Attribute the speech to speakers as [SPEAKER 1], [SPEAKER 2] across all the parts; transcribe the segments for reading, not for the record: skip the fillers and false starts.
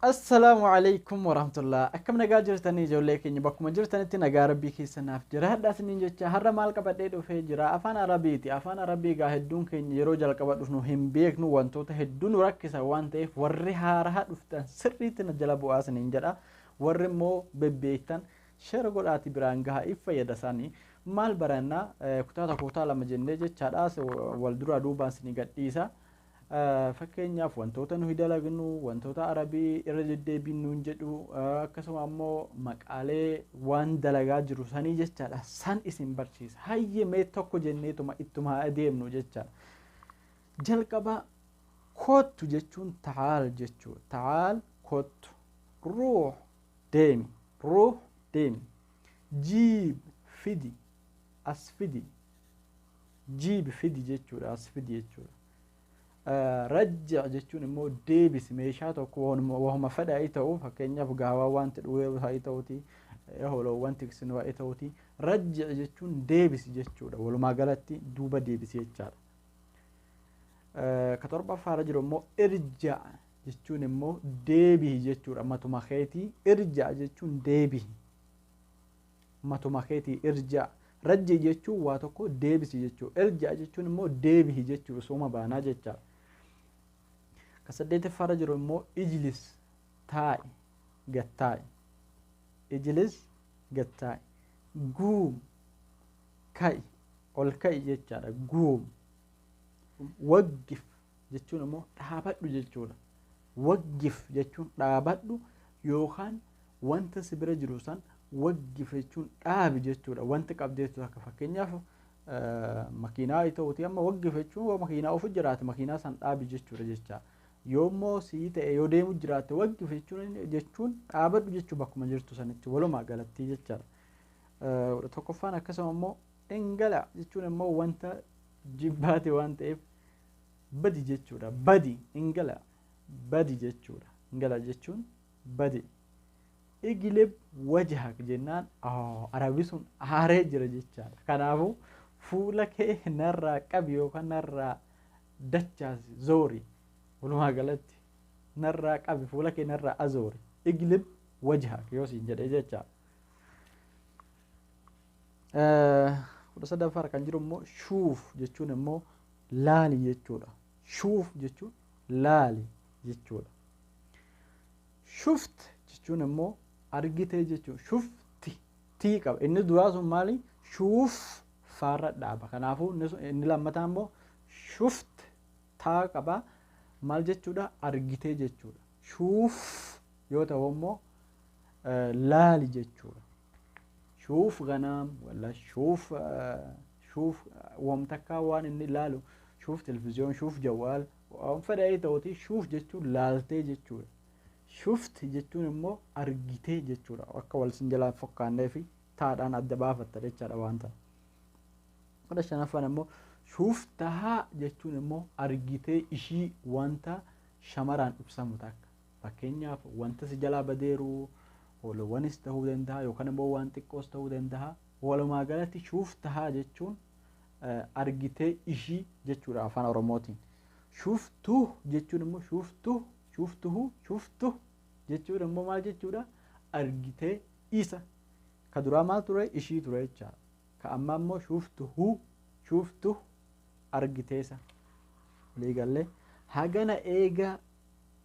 [SPEAKER 1] السلام عليكم ورحمة الله. أكم نجار جرتني جولك إني بكم جرتني تنجار ربي كيسنا في جراه داس نينجا هرّا مالك بديدو في جرا أفان عربيتي أفان عربي قاهدون كين يروج الكبر دفنو هم بيك نو وانتو تهدون ركّسا وانتيف ورّها رها دفتن سرّيت نجلبو آس نينجا ورّ مو ببيتن شرقول آتي برانجها إفا يدساني مال برانا كتاتا كوتا لما جنّيجة چاداس والدرا دوبان سنيقات إيسا fakkeenyaaf wantoota nuyi dalagnu wantoota arabii irra deddeebiin nuun jedhu akkasuma ammoo maqaalee waan dalagaa jiru sanii jechaadha san isin barsiisa hayye mee tokko jenneetuma ittuma adeemnu jechaadha jalqaba kottu jechuun taal jechuudha taal kottu ruux deemi jiib fidi as fidi jiib fidi jechuudha as fidi jechuudha رجع جتون مو ديبس ميشات وهم فدا ايتو فكينيا فغاوا وانت دوي هايتوتي يهولو وانت سنوا ايتوتي رجع جتون ديبس جتودا ولو ما غلطتي دوبا ديبس يچار كتربا فارجرو مو ارجع جتون مو ديبي جتودا ما تو مخيتي ارجع جتون ديبي ما تو مخيتي ارجع رجع جتو واتكو ديبس جتو ارجع جتون مو ديبي جتو سوما بانا جتار كسديت فرجرو مو اجلس تاي قتاي اجلس قتاي قوم كاي والكاي جتشارا قوم وقف جتشون مو دابدو جتشونا وقف جتشون دابدو يوخان وانت سبرا جروسان وقف جتشون داب جتشونا وانت قبديتو هكا فكينيا ماكينة ايتوتي اما وقف جتشون وماكينة او فجرات ماكينة سان داب جتشونا جتشا yoommoo sii ta'e yoo deemu jiraate waqqife jechuun dhaabadhu jechuu bakkuma jirtu sanitti walumaa galatti jechaadha. Tokkoffaan akkasuma immoo ingala jechuun immoo wanta jibbaate waan ta'eef badi jechuudha. Badi ingala badi jechuudha. Ingala jechuun badi. Igilib wajhak jennaan arabi sun aaree jira jechaadha. Kanaafuu fuula kee narraa qabi yookaan narraa dachaasi zoori. ولما قالت نرى قبي فولك نرى أزوري اقلب وجهك يوسي جد إجاجة ورسالة فرق عنجرم مو شوف جتشون مو لالي جتشونا شوف جتشون لالي جتشونا شفت جتشون مو أرجيت جتشون شفتي تي كاب إن دراسة مالي شوف فارد دابا كنافو إن لما تامو شفت تا كابا maal jechuudha argitee jechuudha shuuf yoo ta'u immoo laali jechuudha shuuf ganaam wala shuuf wamtakkaa waan inni laalu shuuf televizyoon shuuf jawaal waan fedhee ta'uti shuuf jechuun laaltee jechuudha shufti jechuun immoo argitee jechuudha akka wal sinjalaa fokkaannee fi taadhaan adda baafatta jechaadha waan ta'a. Kudha shanaffaan immoo شوفتها جتون مو أرجيتي إشي وانتا شمران إبسامو تاك فكينيا وانتا سجلا بديرو ولو وانستهو دندها يوكان مو وانتك كوستهو دندها ولو ما قالتي شوفتها جتون أرجيتي إشي جتون عفان أورموتين شوفتوه جتون مو شوفته جتون مو مال جتون أرجيتي إيسا كدرا مال توري إشي توري جا كأمام مو شوفته argiteesa leegalle hagana eega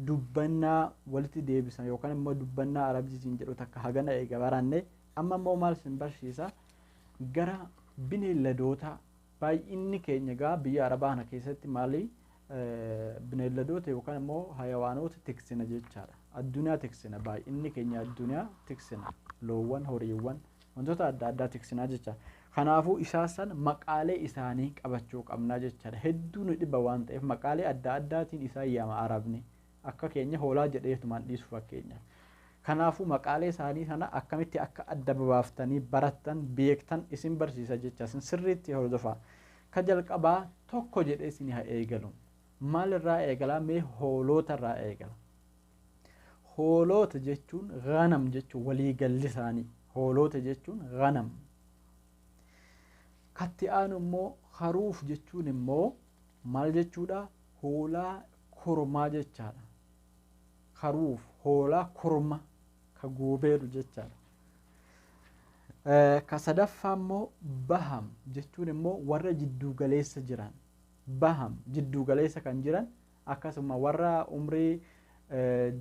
[SPEAKER 1] dubbannaa walitti deebisan yookaan immoo dubbannaa arabisiin jedhu takka hagana eega baranne amma immoo maal sin barsiisa gara bineeldoota baay'inni keenya gaa biyya arabaana keessatti maali bineeldoota yookaan immoo hayawaanota tiksina jechaadha addunyaa tiksina baay'inni keenya addunyaa tiksina loowwan horiiwwan wantoota adda addaa tiksinaa jecha kanaafuu isaasan maqaalee isaanii qabachuu qabnaa jechaadha hedduu nu dhiba waan ta'eef maqaalee adda addaatiin isaa yaama arabni akka keenya hoolaa jedheetumaan dhiisu fakkeenya kanaafuu maqaalee isaanii sana akkamitti akka adda baaftanii barattan beektan isin barsiisa jecha isin sirriitti hordofaa ka jalqabaa tokko jedhee isin haa eegalu maal irraa eegalaa mee hoolota irraa eegala hoolota jechuun ghanam jechuun walii galli isaanii hoolota jechuun ghanam katti aanu immoo haruuf jechuun immoo maal jechuudha hoolaa kormaa jechaadha karuuf hoolaa korma ka goobeeru jechaadha. Ka sadaffaa immoo baham jechuun immoo warra jidduu galeessa jiran. Baham jidduu galeessa kan jiran akkasuma warra umrii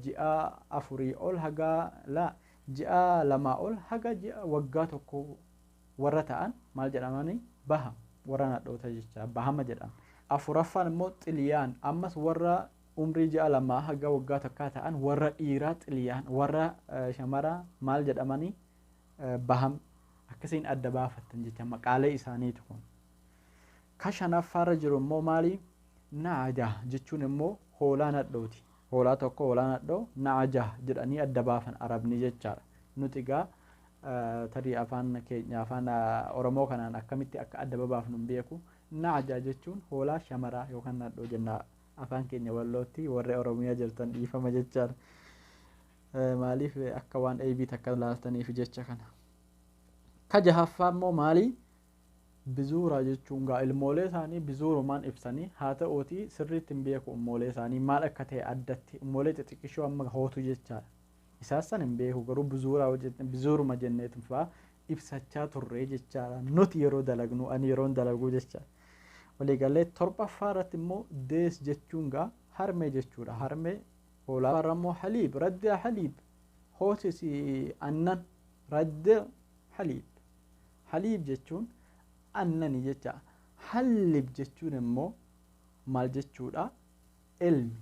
[SPEAKER 1] ji'a 4 ol haga ji'a 2 ol haga ji'a waggaa tokko warra ta'an maal jedhamani baham warra nadhoota jecha bahama jedhama. Afuraffaan immoo xiliyaan ammas warra umrii ji'a 2 haga waggaa tokko ta'an warra dhiiraa xiliyaan warra shamara maal jedhamani baham akkasiin adda baafattan jecha maqaalee isaaniitu kun. Ka shanaffaarra jiru immoo maali na'aja jechuun immoo hoolaa nadhooti. Hoolaa tokko hoolaa nadhoo na'aja jedhanii adda baafan arabni jechaadha. Nuti egaa tarii afaan keenya afaan Oromoo kanaan akkamitti akka adda baafnu hin beeku. Na'aja jechuun hoolaa shamaraa yookaan nadhoo jenna afaan keenya wallootti warra Oromiyaa jirtan dhiifama jechaadha. Maaliif akka waan eebii takka laaltaniif jecha kana. Ka jahaffaa immoo maali bizuura jechuun gaa ilmoolee isaanii bizuurumaan ibsanii haa ta'uuti sirriitti hin beeku ilmoolee isaanii maal akka ta'e addatti ilmoolee xixiqqishoo amma hootu jechaadha. Isaas san hin beeku garuu bizuuruma jenneetu fa'aa ibsachaa turre jechaadha. Nuti yeroo dalagnu ani yeroon dalagu jechaadha. Waliigalee torbaffaa irratti immoo dees jechuun gaa harmee jechuudha. Harmee hoolaa irra immoo haliib radda haliib hoosisi annan radda haliib. Haliib jechuun annani jecha. Hallib jechuun immoo maal jechuudha ilmi.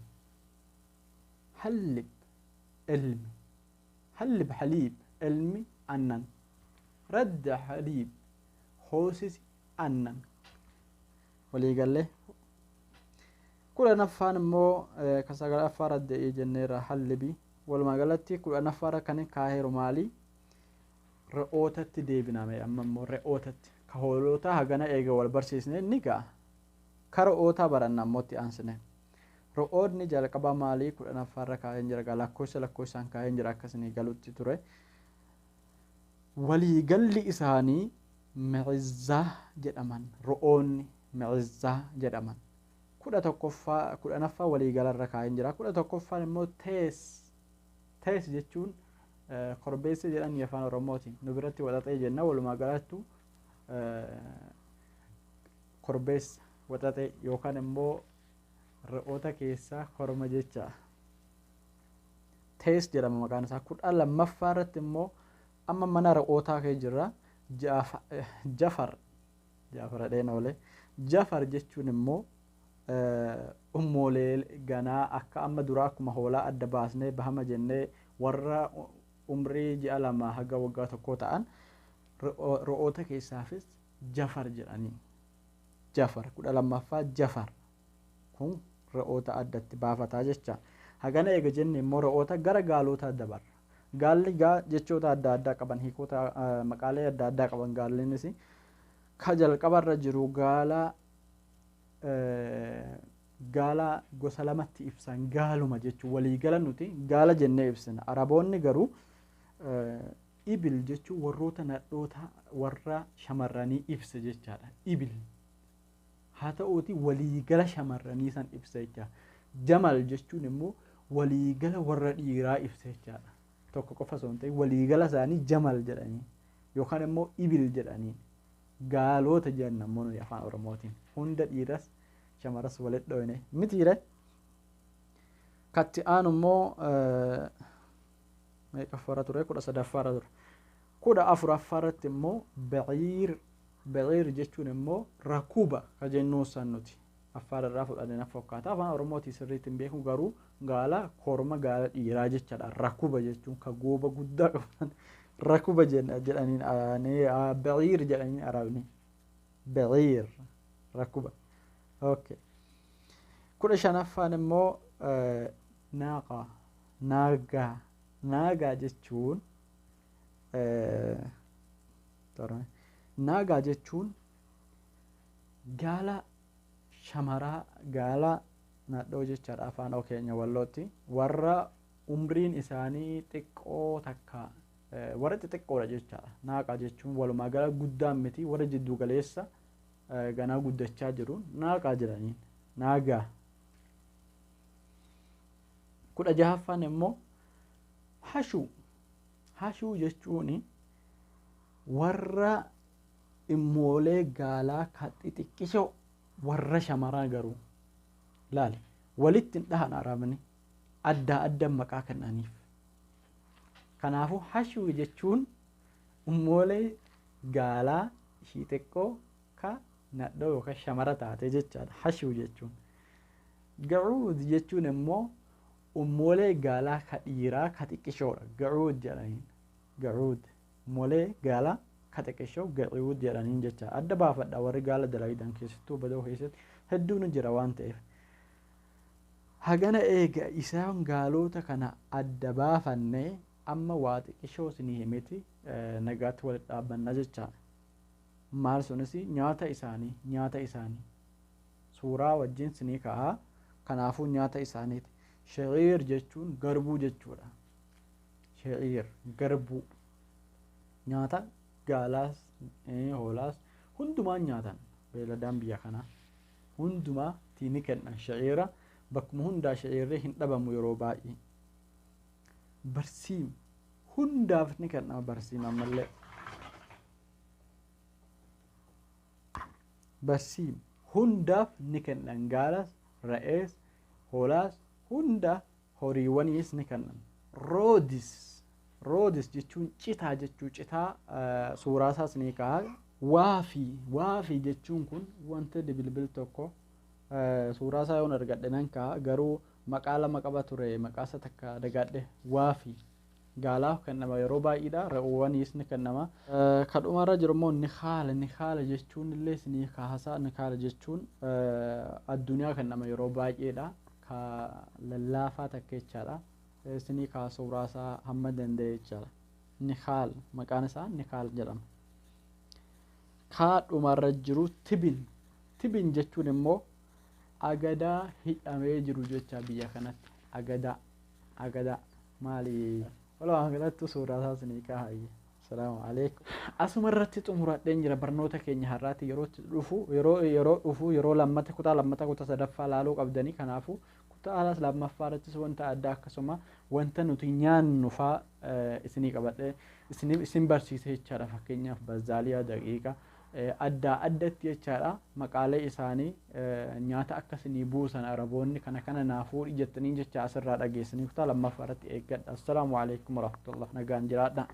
[SPEAKER 1] Hallib ilmi. Hallib haliib ilmi annan. Radda haliib hoosisi annan. Waliigalee kudhanaffaan immoo ka sagalaffaa radda'ee jenneerra hallibi walumaa galatti kudhanaffaarra kan kaaheeru maali re'ootatti deebiname amma immoo re'ootatti ka hoolota hagana eega wal barsiisne ni ga'a ka re'ootaa baranna immoo itti aansine re'ootni jalqaba maalii kudhanaffaarra kaaheen jira lakkoofsaan kaaheen jira akkasini galutti ture waliigalli isaanii mi'izzaa jedhaman re'oonni mi'izzaa jedhaman kudhanaffaa waliigalarra kaaheen jira kudhatokoffaan immoo tees jechuun korbeessa jedhan afaan Oromootiin nu biratti waxaxee jenna walumaa galattu korbeessa waxaxee yookaan immoo re'oota keessaa korma jecha tees jedhama maqaan isaa kudha lammaffaa irratti immoo amma mana re'ootaa kee jirra jafar dheenoole jafar jechuun immoo ummoolee ganaa akka amma duraa akkuma hoolaa adda baasnee bahama jennee warra umrii ji'a 2 haga waggaa 1 ta'an re'oota keessaafis jafar jedhanii jafar 12ffaa jafar kun re'oota addatti baafataa jecha hagana eega jenne immoo re'oota gara gaalota dabarra gaalli jechoota adda addaa qaban hiikota maqaalee adda addaa qaban gaallinis ka jalqabarra jiru gaala gosa lamatti ibsan gaaluma jechuun waliigala nuti gaala jennee ibsina araboonni garuu ibil jechuun warroota nadhoota warra shamarranii ibsa jechaadha ibil haa ta'uuti waliigala shamarranii san ibsa jechaadha jamal jechuun immoo waliigala warra dhiiraa ibsa jechaadha tokko qofa osoo hin ta'in waliigala isaanii jamal jedhanii yookaan immoo ibil jedhanii gaalota jenna immoo afaan Oromootiin hunda dhiiras shamaras walitti dhoyne mitiire katti aanu immoo meeqaffaarra ture 13ffaarra ture 14ffaarratti immoo baciir jechuun immoo rakuba ka jennuu san nuti affaararraa fudhannee fakkaata afaan Oromootii sirriitti hin beeku garuu gaala korma gaala dhiiraa jechaadha rakuba jechuun ka gooba guddaa qaban rakuba jedhaniin baciir jedhaniin arabni baciir rakuba okay 15ffaan immoo naagaa jechuun naagaa jechuun gaala shamaraa gaala nadhoo jechaadha afaan keenya wallootti warra umriin isaanii xiqqoo takka warra xixiqqoodha jechaadha naagaa jechuun walumaa gala guddaan miti warra jiddu galeessa ganaa guddachaa jiru naagaa jedhaniin naagaa kudha jahaffaan immoo hashuu jechuun warra immoolee gaalaa kan xixiqqishoo warra shamaraa garuu laali walitti hin dhahan arabni adda maqaa kennaniif. Kanaafuu hashuu jechuun immoolee gaalaa ishii xiqqoo ka nadhoo yookaan shamara taate jechaadha hashuu jechuun. Gacuud jechuun immoo immoolee gaalaa ka dhiiraa ka xiqqishoodha gacuud jedhaniin. Gacuud immoolee gaalaa ka xiqqishoo gacuud jedhaniin jecha adda baafadha warri gaala dalagiidhaan keessattuu badoo keessatti hedduun jira waan ta'eef. Hagana eega isaan gaalota kana adda baafannee amma waa xiqqishoo isinii himeti nagaatti walitti dhaabbanna jechaadha. Maal sunis nyaata isaanii suuraa wajjin isinii ka'aa. Kanaafuu nyaata isaaniiti. Shaciir jechuun garbuu jechuudha. Shaciir garbuu nyaata gaalaas hoolaas hundumaan nyaatan beeladaan biyya kanaa hundumaa tiini kennan shaciira bakkuma hundaa shaciirri hin dhabamu yeroo baay'ee. Barsiim hundaaf ni kennama barsiim ammallee. Barsiim hundaaf ni kennan gaalas ra'ees hoolaas hunda horiiwwaniis ni kennan. Roodis jechuun citaa jechuu citaa suuraa isaas ni ka'a. Waafii jechuun kun wanta bilbil tokko suuraa isaa yoon argadhe nan ka'a garuu maqaa lama qaba ture maqaa isa takka dagadhe waafii gaalaaf kennama yeroo baay'eedha re'uuwwaniis ni kennama. Kadhumarra jiru immoo nikaala jechuun illee ni kaasaa nikaala jechuun addunyaa kennama yeroo baay'eedha ka lallaafaa takka jechaadha. Isinii kaa suuraa isaa hamma danda'e jechaadha. Nikaal maqaan isaa nikaal jedhama. Kadhumarra jiru tibin jechuun immoo agadaa hidhamee jiru jecha biyya kanatti agadaa maali walumaa galatti suuraa isaa isinii kaa'ayye. Assalaamu alaikum. Asuma irratti xumuradheen jira barnoota keenya har'aati yeroo dhufu yeroo lammata kutaa sadaffaa laaluu qabdanii kanaafuu kutaa alas lammaffaa irrattis wanta addaa akkasuma wanta nuti nyaannu faa isinii qabadhe isin barsiise jechaadha. Fakkeenyaaf bazaaliyaa daqiiqa addatti jechaadha maqaalee isaanii nyaata akkasinii buusan araboonni kana naafuu jettanii jecha asirraa dhageessanii kutaa lammaffaa irratti eeggadha. Assalaamu alaikum warahmatullah nagaan jiraadha.